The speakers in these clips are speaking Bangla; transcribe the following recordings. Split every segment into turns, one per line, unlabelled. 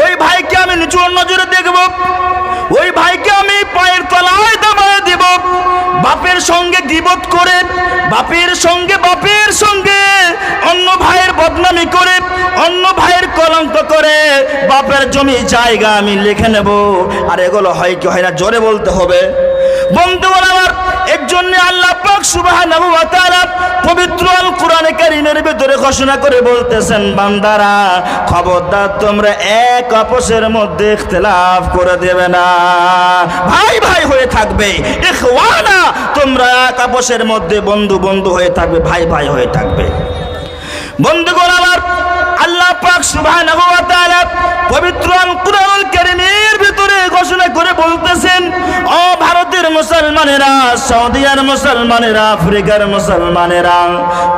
ওই ভাইকে আমি নিচু নজরে দেখব, ওই ভাইকে আমি পায়ের তলায় দাবায় দেব। বাপের সঙ্গে গীবত করে, বাপের সঙ্গে অন্য ভাইয়ের বদনামি করে, অন্য ভাইয়ের কলঙ্ক করে বাপের জমি জায়গা আমি লিখে নেব। আর এগুলো হয় কি হয় না, জোরে বলতে হবে। বন্ধুগণ আমার, এর জন্য আল্লাহ পাক সুবহানাহু ওয়া তাআলা পবিত্র আল কোরআনে কারীমের ভিতরে ঘোষণা করে বলতেছেন, বান্দারা খবরদার তোমরা এক আপসের মধ্যে ইখতিলাফ করে দেবে না, ভাই ভাই হয়ে থাকবে। ইখওয়ানা, তোমরা এক আপসের মধ্যে বন্ধু বন্ধু হয়ে থাকবে, ভাই ভাই হয়ে থাকবে। বন্ধুগণ আমার, আল্লাহ পাক সুবহানাহু ওয়া তাআলা পবিত্র আল কোরআনুল কারীমের ভিতরে ঘোষণা করে বলতেছেন, ও ভারতের মুসলমানেরা, সৌদিয়ার মুসলমানেরা, আফ্রিকার মুসলমানেরা,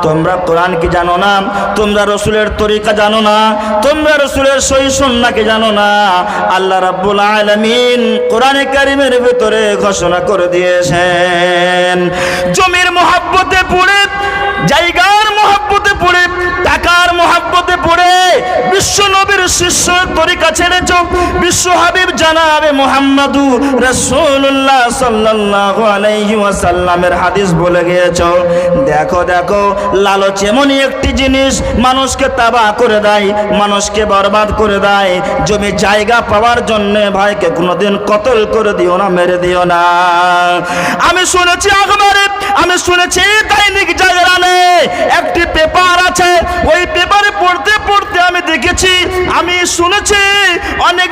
তোমরা কোরআন কি জানো না? তোমরা রাসূলের তরিকা জানো না? তোমরা রাসূলের সহিহ সুন্নাহকে জানো না? আল্লাহ রাব্বুল আলামিন কোরআনে কারীমের ভিতরে ঘোষণা করে দিয়েছেন, জমির মহব্বতে পড়ে, জায়গার মহব্বতে পড়ে, টাকার মহব্বতে পড়ে বিশ্ব নবীর শিষ্য তরিকা ছেড়েছ, বিশ্ব হাবিব জানাবে মুহাম্মাদুর রাসূলুল্লাহ সাল্লাল্লাহু আলাইহি ওয়াসাল্লামের হাদিস বলে গিয়েছো। দেখো দেখো, লালচ এমনই একটি জিনিস মানুষকে তাবাহ করে দেয়, মানুষকে বরবাদ করে দেয়। জমি জায়গা পাওয়ার জন্য ভাইকে কোনোদিন কতল করে দিও না, মেরে দিও না। আমি শুনেছি আখবারে, আমি শুনেছি দৈনিক জাগরণে একটি পেপার আছে, ওই পেপারে পড়তে পড়তে আমি দেখেছি, আমি শুনেছি অনেক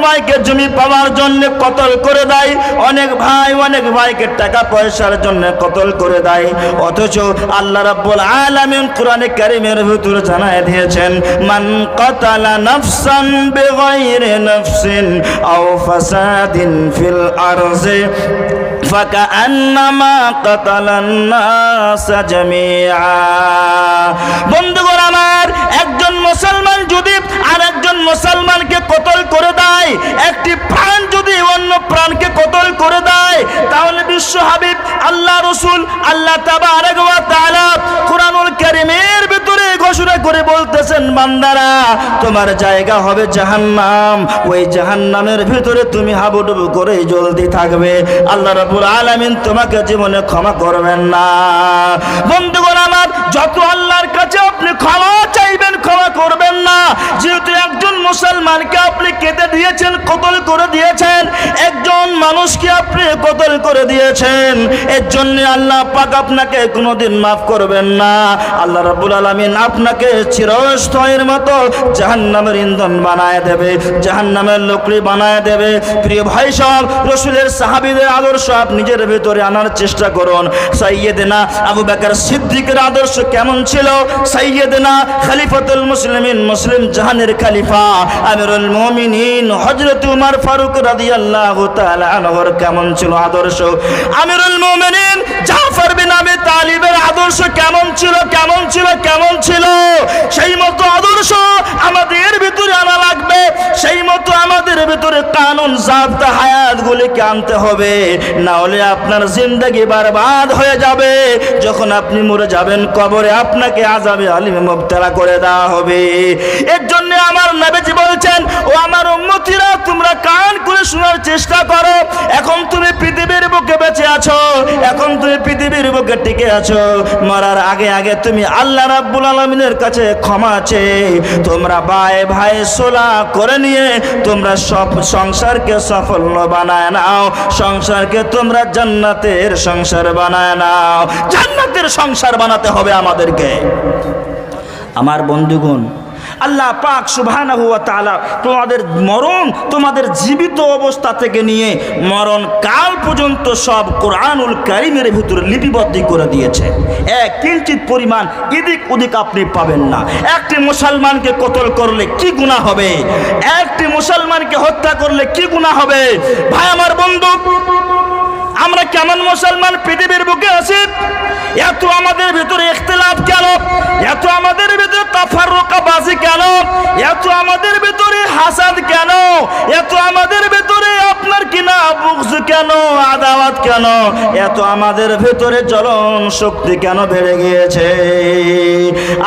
ভাইকে জমি পাওয়ার জন্য কতল করে দেয়, অনেক ভাইকে টাকা পয়সার জন্য কতল করে দেয়। অথচ আল্লাহ রাব্বুল আলামিন কোরআনে কারীমের ভিতরে জানায় দিয়েছেন, মান কাতালা নাফসান বিগাইরি নাফসিন আও ফাসাদিন ফিল আরজি ফাকান্নামা কাতালান নাস জামিআ। বন্ধুগণ আমার, একজন মুসলমান যদি আরেকজন মুসলমানকে কতল করে দেয়, একটি প্রাণ যদি অন্য প্রাণকে কতল করে দেয়, তাহলে বিশ্ব হাবিব আল্লাহ রাসূল আল্লাহ তাবারক ওয়া তাআলা কোরআনুল কারীমের ভিতরে ঘোষণা করে বলতেছেন, বান্দারা তোমার জায়গা হবে জাহান্নাম, ওই জাহান্নামের ভিতরে তুমি হাবুডুবু করে জ্বলতে থাকবে। আল্লাহ রাব্বুল আলামিন তোমাকে জীবনে ক্ষমা করবেন না। বন্ধুগণ আমার, যত আল্লাহর কাছে আপনি ক্ষমা চাইবেন, ক্ষমা করবেন না। যেহেতু একজন মুসলমানকে আপনি কেটে দিয়েছেন, কতল করে দিয়েছেন, একজন মানুষকে আপনি কতল করে দিয়েছেন, এর জন্য আল্লাহ পাক আপনাকে কোনোদিন মাফ করবেন না। আল্লাহ রাব্বুল আলামিন আপনাকে চিরস্থায়ীর মতো জাহান্নামের ইন্ধন বানায় দেবে, জাহান্নামের লকড়ি বানায় দেবে। প্রিয় ভাই সব, রাসূলের সাহাবীদের আদর্শ আপনি নিজের ভিতরে আনার চেষ্টা করুন। সাইয়্যিদিনা আবু বকর সিদ্দিকের আদর্শ কেমন ছিল? সাইয়্যিদিনা খলিফাতুল মুসলিমিন, মুসলিম জাহানের খলিফা আমিরুল মুমিনিন হযরত উমর ফারুক রাদিয়াল্লাহু তাআলা আনহুর কেমন ছিল আদর্শ? আমিরুল মুমিনিন জাফর বিন আবি তালিবের আদর্শ কেমন ছিল? সেই মতো আদর্শ আমাদের ভিতরে আনা লাগবে, সেই মতো আমাদের ভিতরে কানুন জাবতা হায়াতগুলিকে আনতে হবে, না হলে আপনার জিন্দেগি বরবাদ হয়ে যাবে। যখন আপনি মরে যাবেন, কবরে আপনাকে আযাবে আলিমে মুবতালা করে দেওয়া হবে। এর জন্য আমার নবীজি বলছেন, ও আমার উম্মতিরা, তোমরা কান করে শোনার চেষ্টা করো। এখন তুমি পৃথিবীর বুকে বেঁচে আছো, এখন তুমি পৃথিবীর বুকে টিকে আছো, মরার আগে আগে তুমি আল্লাহ রাব্বুল আলামিনের কাছে ক্ষমা চেয়ে তোমরা ভাই সোলা করে নিয়ে তোমরা সব সংসারকে সাফল্য বানায় নাও, সংসারকে তোমরা জান্নাতের সংসার বানায় নাও। জান্নাতের সংসার বানাতে হবে আমাদেরকে। আমার বন্ধুগণ, আল্লাহ পাক সুবহানাহু ওয়া তাআলা তোমাদের মরণ, তোমাদের জীবিত অবস্থা থেকে নিয়ে মরণ কাল পর্যন্ত সব কোরআনুল কারীমের ভিতরে লিপিবদ্ধ করে দিয়েছে। এক কিঞ্চিত পরিমাণ এদিক ওদিক আপনি পাবেন না। একটি মুসলমানকে কতল করলে কি গুনাহ হবে? একটি মুসলমানকে হত্যা করলে কি গুনাহ হবে? ভাই আমার বন্ধু, আমরা কেমন মুসলমান পৃথিবীর বুকে আছি? এত আমাদের ভিতরে ইখতিলাফ কেন? এত আমাদের ভিতরে তাফাররুকাবাজি কেন? এত আমাদের ভিতরে হাসাদ কেন? এত আমাদের ভিতরে আপনার কিনা বুগজ কেন, আদাওয়াত কেন? এত আমাদের ভিতরে জ্বলন শক্তি কেন বেড়ে গিয়েছে?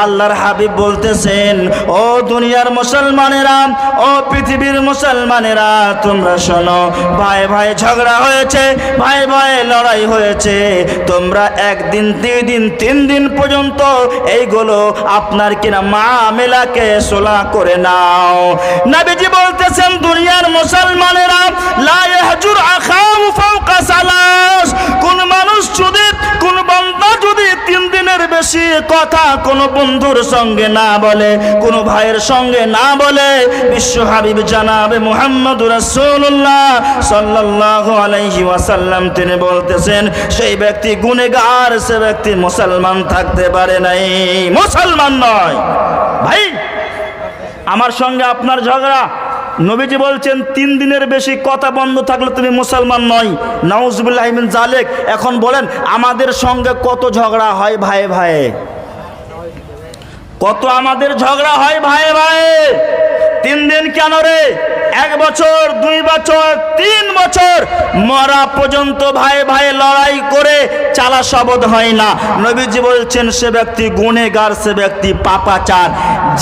আল্লাহর হাবিব বলতেছেন, ও দুনিয়ার মুসলমানেরা, ও পৃথিবীর মুসলমানেরা, তোমরা শোনো, ভাই ভাই ঝগড়া হয়েছে, ভাই ভাই লড়াই হয়েছে, তোমরা একদিন, 2 দিন, 3 দিন পর্যন্ত এইগুলো আপনার কিনা মামলাকে সুলহ করে নাও। নবীজি বলতেছেন, দুনিয়ার মুসলমানেরা, লা ইয়াহজুর আখাহু ফাওকা সালাস, কোন মানুষ যদি, কোন বান্দা যদি 3 দিনের বেশি কথা কোন বন্ধুর সঙ্গে না বলে, কোন ভাইয়ের সঙ্গে না বলে, বিশ্ব হাবিব জানাবে মুহাম্মদুর রাসূলুল্লাহ সাল্লাল্লাহু আলাইহি ওয়াসাল্লাম তিনি বলতেছেন, সেই ব্যক্তি গুনাহগার, সে ব্যক্তি মুসলমান থাকতে পারে নাই, মুসলমান নয়। ভাই, আমার সঙ্গে আপনার ঝগড়া, নবীজি বলছেন 3 দিনের বেশি কথা বন্ধ থাকলে তুমি মুসলমান নয়। নাউজুবিল্লাহি মিন জালিক। এখন বলেন, আমাদের সঙ্গে কত ঝগড়া হয় ভাই ভাই, কত আমাদের ঝগড়া হয় ভাই ভাই। 3 দিন কেন রে, 1 বছর, 2 বছর, 3 বছর, মরা পর্যন্ত ভাই ভাই লড়াই করে চালা শবদ হয় না। নবীজি বলছেন, সে ব্যক্তি গুনেগার, সে ব্যক্তি পাপাচার।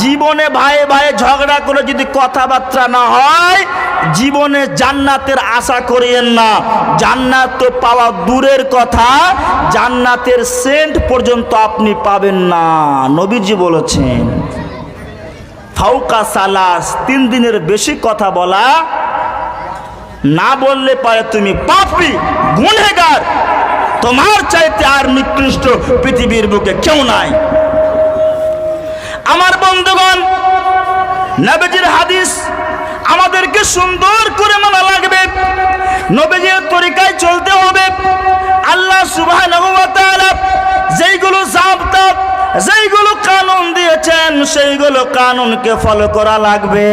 জীবনে ভাই ভাই ঝগড়া করে যদি কথাবার্তা না হয়, জীবনে জান্নাতের আশা করিয়েন না। জান্নাত তো পাওয়া দূরের কথা, জান্নাতের সেন্ট পর্যন্ত আপনি পাবেন না, নবীজি বলেছেন। ফাওকা সালাস, 3 দিনের বেশি কথা বলা, না বললে পারে তুমি পাপী, গুনেগার, তোমার চাইতে আর নিকৃষ্ট পৃথিবীর বুকে কেউ নাই। আমার বন্ধুগণ, নবীজির হাদিস আমাদেরকে সুন্দর করে মানা লাগবে, নবীজির তরিকায় চলতে হবে। আল্লাহ সুবহানাহু ওয়া তাআলা যেইগুলো জাবতা, যেইগুলো কানুন দিয়েছেন, সেইগুলো কানুনকে ফলো করা লাগবে,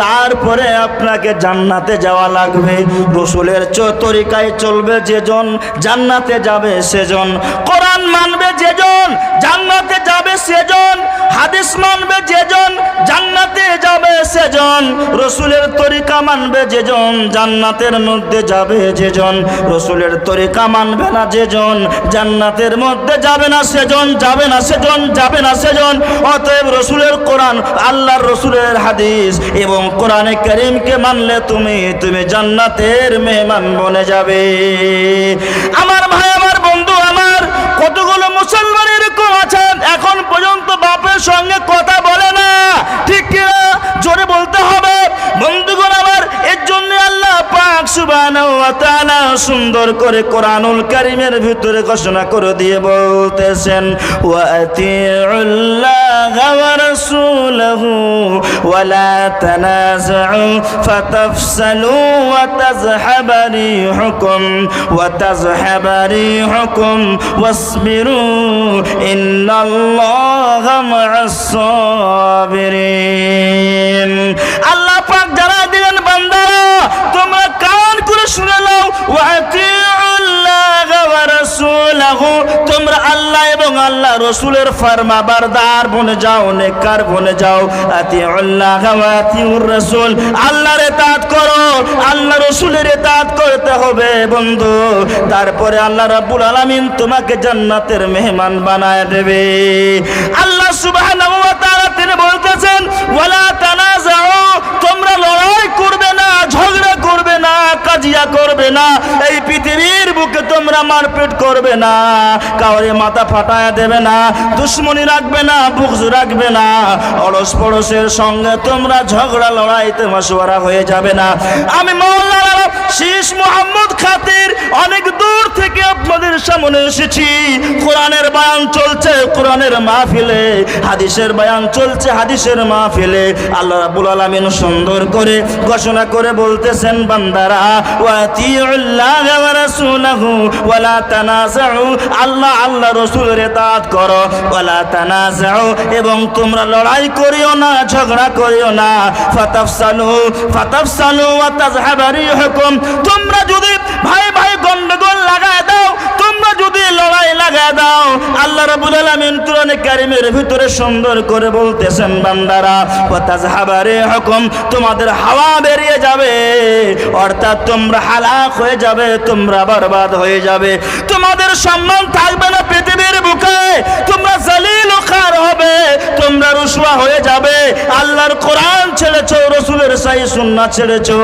তারপরে আপনাকে জান্নাতে যাওয়া লাগবে। রাসূলের তরিকায় চলবে যেজন, জান্নাতে যাবে সেজন। কোরআন মানবে যেজন, জান্নাতে যাবে সেজন। হাদিস মানবে যেজন, জান্নাতে যাবে সেজন। রাসূলের তরিকা মানবে যেজন, জান্নাতের মধ্যে যাবে যেজন। রাসূলের তরিকা মানবে না যেজন, জান্নাতের মধ্যে যাবে না সেজন, যাবে না সেজন, যাবে না সেজন। অতএব রাসূলের কোরআন, আল্লাহর রাসূলের হাদিস এবং কোরআনে কারীমকে মানলে তুমি জান্নাতের মেহমান বনে যাবে। আমার ভাই, আমার বন্ধু, আমার কতগুলো মুসলমান এরকম আছেন এখন পর্যন্ত বাপের সঙ্গে কথা বলে না, ঠিক কিনা? জোরে বলতে হবে বন্ধুগণ আমার। এর জন্য আল্লাহ পাক সুবহানাহু ওয়া তাআলা সুন্দর করে কোরআনুল কারীমের ভিতরে ঘোষণা করে দিয়ে বলতেছেন, ওয়া আতিউল্লাহা ওয়া রাসূলাহু ওয়া লা তানাযাউ ফাতাফসালু ওয়া তাযহাবা রিহুকুম ওয়া তাযহাবা রিহুকুম ওয়াসবিরু ইন্নাল্লাহা মা'আস সাবিরিন। আল্লাহ পাক জানাই দিলেন, বান্দারা তোমরা কান করে শুনে নাও, ওয়া আতিউল্লাহা ওয়া রাসূলাহু, তোমরা আল্লাহ এবং আল্লাহ রাসূলের ফরমাবরদার বনে যাও, নেককার বনে যাও। আতিউল্লাহা ওয়া আতিউর রাসূল, আল্লাহর ইতাআত করো, আল্লাহ রাসূলের ইতাআত করতে হবে বন্ধু। তারপরে আল্লাহ রাব্বুল আলামিন তোমাকে জান্নাতের মেহমান বানায় দেবে। আল্লাহ সুবহানাহু ওয়া তাআলা তিনি বলতেছেন, ওয়ালা তানাযাউ, তোমরা লড়াই করবে না, ঝগড়া করবে না, কাজিয়া করবে না, এই পৃথিবীর বুকে তোমরা মারপিট করবে না, কাউরে মাথা ফাটায় দেবে না, দুশ্মনী রাখবে না, বুগজ রাখবে না, অড়স পড়োশের সঙ্গে তোমরা ঝগড়া লড়াইতে মাসওয়ারা হয়ে যাবে না। আমি মাওলানা শীষ মোহাম্মদ খাতির অনেক দূর থেকে আপনাদের সামনে এসেছি। কোরআনের বয়ান চলছে কোরআনের মাহফিলে, হাদিসের বয়ান চলছে হাদিসের মাহফিলে। আল্লাহ রাব্বুল আলামিন সুন্দর করে ঘোষণা করে বলতেছেন, বান্দারা ওয়া আতিউল্লাহা ওয়া রাসূলাহু ওয়া লা তানাযাউ, আল্লাহ আল্লাহ রাসূলের ইতাআত করো, ওয়া লা তানাযাউ, এবং তোমরা লড়াই করিও না, ঝগড়া করিও না। ফাতাফসালু ওয়া তাযহাবা রিহুকুম, তোমরা যদি ভাই ভাই গন্ডগোল লাগায় দাও, তোমরা যদি লড়াই লাগায় দাও, আল্লাহ রাব্বুল আলামিন কোরআনে কারীমের ভিতরে সুন্দর করে বলতেছেন, বান্দারা ওয়া তাযহাবা রিহুকুম, তোমাদের হাওয়া বেরিয়ে যাবে, অর্থাৎ তোমরা হালাক হয়ে যাবে, তোমরা বরবাদ হয়ে যাবে, তোমাদের সম্মান থাকবে না পৃথিবীর বুকে, তোমরা জালিল ও খার হবে, রুসওয়া হয়ে যাবে। আল্লাহর কোরআন ছেড়েছো, রসুলের সহিহ সুন্নাহ ছেড়েছো,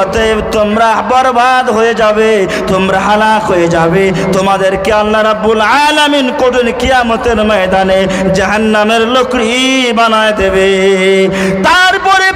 অতএব তোমরা বরবাদ হয়ে যাবে, তোমরা হালাক হয়ে যাবে। তোমাদেরকে আল্লাহ রাব্বুল আলামিন কঠিন কিয়ামতের ময়দানে জাহান্নামের লকড়ি বানায় দেবে। তারপরে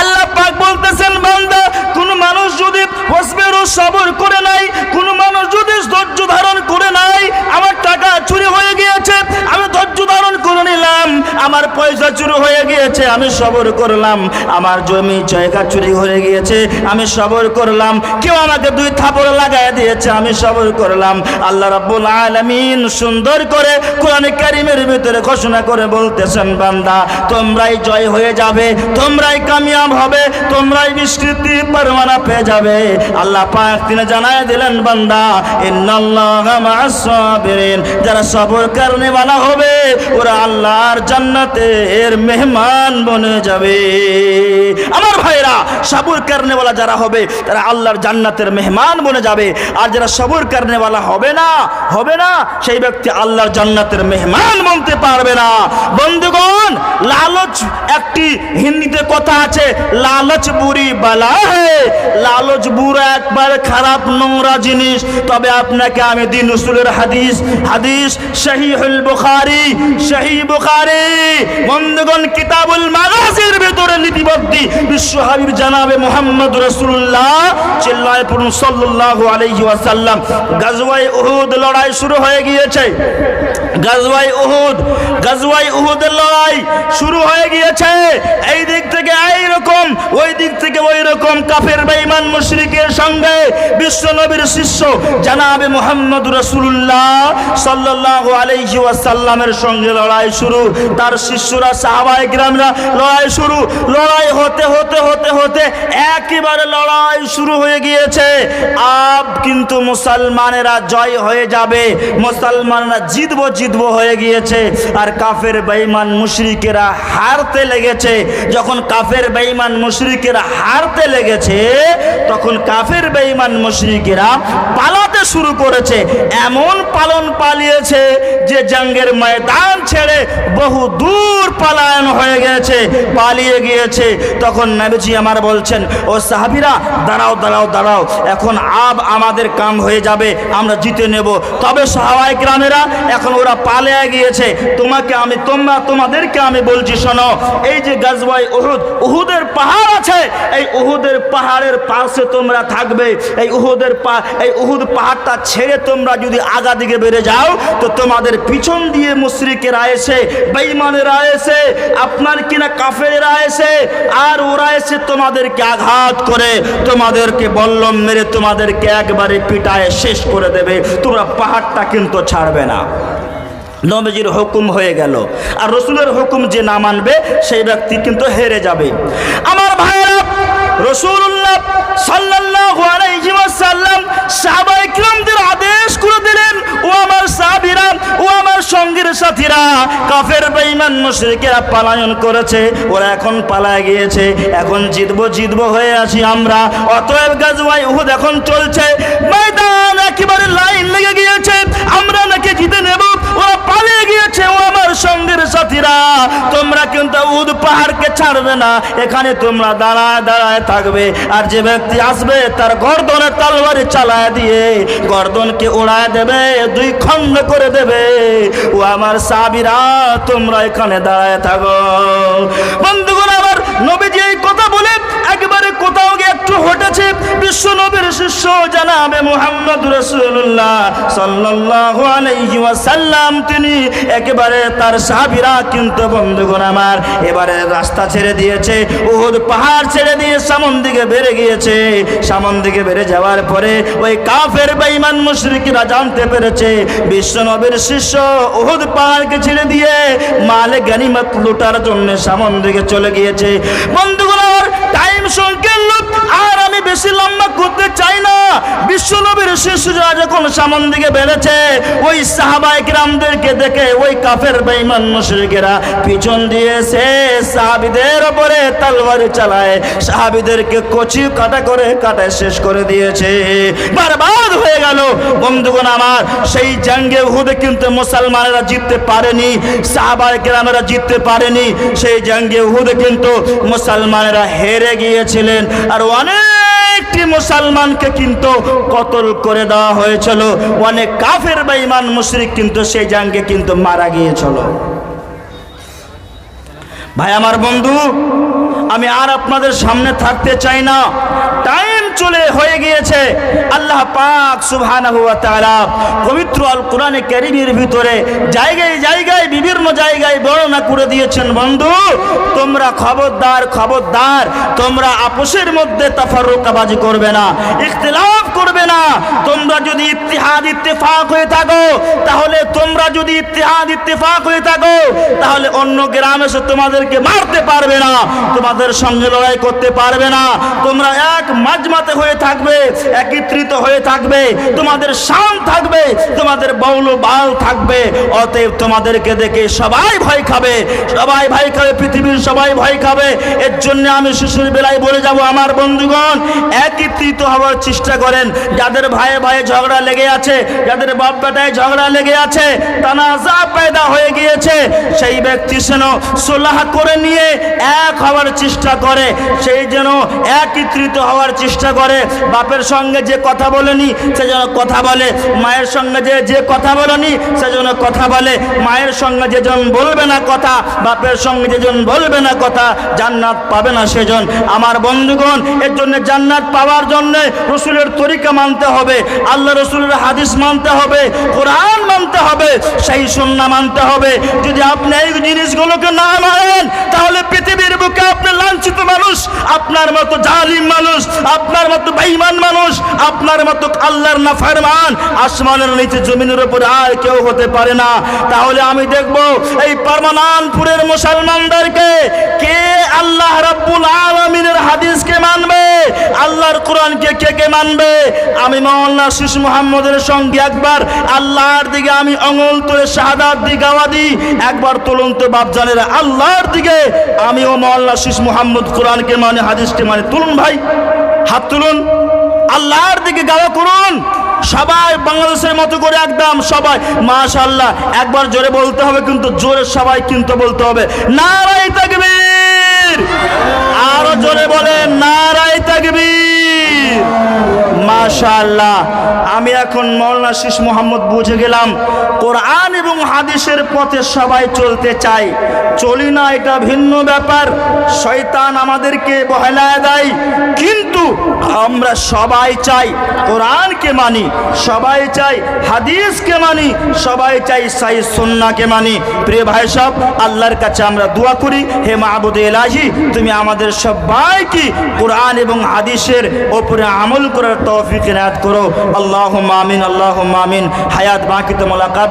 আল্লাহ পাক বলতেছেন, বান্দা, কোন মানুষ যদি ওয়াসবিরু সবর করে নাই, কোন মানুষ যদি ধৈর্য ধারণ করে নাই, আমার টাকা চুরি হয়ে গিয়েছে, আমি ধৈর্য ধারণ করে নিলাম, আমার পয়সা চুরি হয়ে গিয়েছে, আমি সবর করলাম, আমার জমি জায়গা চুরি হয়ে গিয়েছে, আমি সবর করলাম, কেউ আমাকে 2 থাপড় লাগায় দিয়েছে, আমি সবর করলাম। আল্লাহ রাব্বুল আলামিন সুন্দর করে কোরআনে কারীমের ভিতরে ঘোষণা করে বলতেছেন, বান্দা, তোমরাই জয় হয়ে যাবে, তোমরাই কামিয়াব হবে, তোমরাই বিস্কৃতি পরমানা পেয়ে যাবে। আল্লাহ পাক তিনি জানায় দিলেন, বান্দা, ইন্নাল্লাহা মা'আস সাবিরিন, যারা সবর করনে वाला হবে ওরা আল্লাহর জান্নাতের মেহমান বনে যাবে। আমার ভাইরা, সবর করনে वाला যারা হবে তারা আল্লাহর জান্নাতের মেহমান বনে যাবে। আর যারা সবর করনে वाला হবে না সেই ব্যক্তি আল্লাহর জান্নাতের মেহমান বনতে পারবে না। বন্ধুগণ, লালচ, একটি হিন্দিতে কথা আছে, লালচ বুরি বালা হে, লালচ বুরা একবার খারাপ নোংরা জিনিস। তবে আপনাকে আমি দিন উসুলের হাদিস সহিহুল বুখারী, সহিহ বুখারী, বন্ধুগণ, কিতাবুল মাগাজির ভিতরে লিপিবদ্ধ বিশ্ব হাবিব জনাবে মুহাম্মদ রাসূলুল্লাহ চিল্লায়ে পড়ুন সাল্লাল্লাহু আলাইহি ওয়াসাল্লাম। গাজওয়ায়ে উহুদ লড়াই শুরু হয়ে গিয়েছে, গাজওয়ায়ে উহুদের লড়াই শুরু হয়ে গিয়েছে। এই দিক থেকে এই রকম, ওই দিক থেকে ওই রকম কাফের বেঈমান মুশরিকের সঙ্গে বিশ্ব নবীর শিষ্য জনাবে মুহাম্মদ রাসূলুল্লাহ সাল্লাল্লাহু আলাইহি ওয়াসাল্লামের সঙ্গে লড়াই শুরু। তার শিষ্যরা সাহাবায়ে কিরামরা লড়াই শুরু। লড়াই হতে হতে হতে হতে একেবারে লড়াই শুরু হয়ে গিয়েছে। আব কিন্তু মুসলমানেরা জয় হয়ে যাবে, মুসলমানরা জিতবো হয়ে গিয়েছে। আর কাফের বেঈমান মুশরিকেরা হারতে লেগেছে। যখন কাফের বেঈমান মুশরিকেরা হারতে লেগেছে, তখন কাফের বেঈমান মুশরিকেরা পালাতে শুরু করেছে। এমন পালিয়েছে যে জঙ্গের ময়দান ছেড়ে বহু দূর পলায়ন হয়ে গেছে, পালিয়ে গিয়েছে। তখন নবীজি আমার বলছেন, ও সাহাবীরা, দাঁড়াও, এখন আব আমাদের কাম হয়ে যাবে, আমরা জিতে নেব। তবে সাহাবায়ে কিরামেরা এখন ওরা পালিয়ে গিয়েছে, তোমাদেরকে আমি বলছি, শোনো, এই যে গাজওয়ায়ে উহুদ, উহুদের পাহাড় আছে, এই উহুদের পাহাড়ের পাশে তোমরা থাকবে। এই উহুদ পাহাড়টা ছেড়ে তোমরা যদি আগা দিকে বেড়ে যাও, তো তোমাদের পিছন দিয়ে মুশরিকেরা এসে, বেঈমানেরা এসে, আপনার কিনা কাফেরেরা এসে, আর ওরা এসে তোমাদেরকে আঘাত করে, তোমাদেরকে বল্লম মেরে তোমাদেরকে একবারে পিটায় শেষ করে দেবে। তোমরা পাহাড়টা কিন্তু ছাড়বে না। নবীজির হুকুম হয়ে গেল, আর রসুলের হুকুম যে না মানবে সেই ব্যক্তি কিন্তু হেরে যাবে। আমার ভাইরা, রাসূলুল্লাহ সাল্লাল্লাহু আলাইহি ওয়াসাল্লাম সাহাবায়ে কিরামদের আদেশ করে দিলেন, ও আমার সাহাবীরা, ও আমার সঙ্গীর সাথীরা, কাফের বেঈমান মুশরিকেরা পলায়ন করেছে, ওরা এখন পালায় গিয়েছে, এখন জিতবো হয়ে আছি আমরা। অতএব গাজওয়ায়ে উহুদ এখন চলছে, ময়দান একেবারে লাইন লেগে গিয়েছে, আমরা নাকি জিতে নেব। ওরা পালিয়ে গিয়েছে। ও আমার সঙ্গীর সাথীরা, তোমরা কিন্তু উহুদ পাহাড়কে ছাড়বে না, এখানে তোমরা দাঁড়ায় থাকবে। আর যে ব্যক্তি আসবে তার গর্দনে তরবারি চালায় দিয়ে গর্দনকে উড়ায় দেবে, 2 খণ্ড করে দেবে। ও আমার সাহাবীরা, তোমরা এখানে দাঁড়ায় থাকো। বন্ধুগণ, আমার নবীজি এই কথা বলে একবারে কোথাও গিয়ে একটু হটেছে। বিশ্ব নবীর শিষ্য জনাবে মুহাম্মদ রাসূলুল্লাহ সাল্লাল্লাহু আলাইহি ওয়াসাল্লাম, তিনি একেবারে তার সাহাবীরা কিন্তু বন্ধুগণ আমার এবারে রাস্তা ছেড়ে দিয়েছে, উহুদ পাহাড় ছেড়ে দিয়ে সামন দিকে বেড়ে গিয়েছে। সামন দিকে বেড়ে যাওয়ার পরে ওই কাফের বেঈমান মুশরিকরা জানতে পেরেছে বিশ্ব নবীর শিষ্য উহুদ পাহাড়কে ছেড়ে দিয়ে মালে গনিমত লুটার জন্য সামন দিকে চলে গিয়েছে। বন্ধুগণ, টাইম সংখ্যের লোক। আর আমি বেশি লম্বা করতে চাই না। বিশ্বনবীর শিশুরা যখন সামন দিকে বেড়েছে, ওই সাহাবায়ে কেরামদেরকে দেখে ওই কাফের বেঈমান মুশরিকেরা পিছন দিয়ে এসে সাহাবীদের উপরে তলোয়ার চালায়, সাহাবীদেরকে কচি কাটা করে কাটা শেষ করে দিয়েছে, বরবাদ হয়ে গেল। বন্ধুগণ আমার, সেই জঙ্গে উহুদে কিন্তু মুসলমানেরা জিততে পারেনি, সাহাবায়ে কেরামেরা জিততে পারেনি। সেই জঙ্গে উহুদে কিন্তু মুসলমানেরা হেরে গিয়েছিলেন, আর অনেকটি মুসলমানকে কিন্তু কতল করে দেওয়া হয়েছিল। অনেক কাফের বেঈমান মুশরিক কিন্তু সেই জঙ্গে কিন্তু মারা গিয়েছিল। ভাই আমার বন্ধু, আমি আর আপনাদের সামনে থাকতে চাই না, টাইম চলে হয়ে গিয়েছে। আল্লাহ পাক সুবহানাহু ওয়া তাআলা পবিত্র আল কোরআনে কারীমের ভিতরে জায়গায় জায়গায় বিভিন্ন জায়গায় বর্ণনা করে দিয়েছেন। বন্ধু, তোমরা খবরদার খবরদার, তোমরা আপোষের মধ্যে তাফাররুকাবাজি করবে না, ইখতিলাফ করবে না। তোমরা যদি ইত্তিহাদ ইত্তেফাক হয়ে থাকো, তাহলে তোমরা যদি ইত্তিহাদ ইত্তেফাক হয়ে থাকো, তাহলে অন্য গ্রামে এসে তোমাদেরকে মারতে পারবে না, তোমাদের সঙ্গে লড়াই করতে পারবে না। তোমরা এক মাজমাতে হয়ে থাকবে, একত্রিত হয়ে থাকবে, তোমাদের শান থাকবে, তোমাদের বাউল বাল থাকবে। অতএব তোমাদেরকে দেখে সবাই ভয় খাবে, সবাই ভয় খাবে, পৃথিবীর সবাই ভয় খাবে। এর জন্য আমি শিশুর বেলায় বলে যাব, আমার বন্ধুগণ, একত্রিত হওয়ার চেষ্টা করেন। যাদের ভাইয়ে ভাইয়ে ঝগড়া লেগে আছে, যাদের বাপ বেটায় ঝগড়া লেগে আছে, তানাজা পয়দা হয়ে গিয়েছে, সেই ব্যক্তি যেন সুলহ করে নিয়ে এক হওয়ার চেষ্টা করে, সেই যেন একত্রিত হওয়ার চেষ্টা করে। বাপের সঙ্গে যে কথা বলেনি সে যেন কথা বলে, মায়ের সঙ্গে যে কথা বলেনি সে যেন কথা বলে, মায়ের সঙ্গে যেজন বলবে না কথা, বাপের সঙ্গে যেজন বলবে না কথা, জান্নাত পাবে না সেজন। আমার বন্ধুগণ, এর জন্য জান্নাত পাওয়ার জন্য রসুলের তরিকা মানতে হবে, আল্লাহ রসুলের হাদিস মানতে হবে, কোরআন মানতে হবে, সেই সুন্নাহ মানতে হবে। যদি আপনি এই জিনিসগুলোকে না মানেন, তাহলে পৃথিবীর বুকে আপনি লাঞ্ছিত মানুষ, আপনার মতো জালিম মানুষ, আপনার মতো বেঈমান মানুষ, আপনার মতো আল্লাহর নাফরমান আসমানের নিচে জমিনের উপর আর কেউ হতে পারে না। তাহলে আমি দেখব এই পার্মানানপুরের মুসলমানদেরকে কে আল্লাহ রাব্বুল আলামিনের হাদিসকে মানবে, আল্লাহর কোরআনকে কে কে মানবে। আমি মাওলানা শীষ মুহাম্মদের সঙ্গে একবার আল্লাহর দিকে আমি আঙুল তুলে শাহাদাত দি গাওয়া দিই, একবার তুলুন তো বাপজানেরা, আল্লাহর দিকে আমি ও মাওলানা শীষ মুহাম্মদ কোরআনকে মানে, হাদিসকে মানে। তুলুন ভাই, হাত তুলুন, আল্লাহর দিকে গাওয়া করুন। সবাই বাংলাদেশের মতো করে একদম সবাই মাশাআল্লাহ, একবার জোরে বলতে হবে, কিন্তু জোরে সবাই কিন্তু বলতে হবে, নারায়ে তাকবীর। আরো জোরে বলেন, নারায়ে তাকবীর। মাশাআল্লাহ। আমি এখন মাওলানা শীষ মুহাম্মদ বুঝে গেলাম, কোরআন এবং হাদিসের পথে সবাই চলতে চাই, চলি না এটা ভিন্ন ব্যাপার। শয়তান আমাদেরকে বহেলায় দেয়, কিন্তু আমরা সবাই চাই কোরআনকে মানি, সবাই চাই হাদিসকে মানি, সবাই চাই সহিহ সুন্নাহকে মানি। প্রিয় ভাই সব, আল্লাহর কাছে আমরা দোয়া করি, হে মাহবুবে ইলাহি, তুমি আমাদের সবাইকে কোরআন এবং হাদিসের উপরে আমল করার তৌফিক ইনায়াত করো। আল্লাহুম্মা আমিন, আল্লাহুম্মা আমিন। হায়াত বাকি তো মুলাকাত।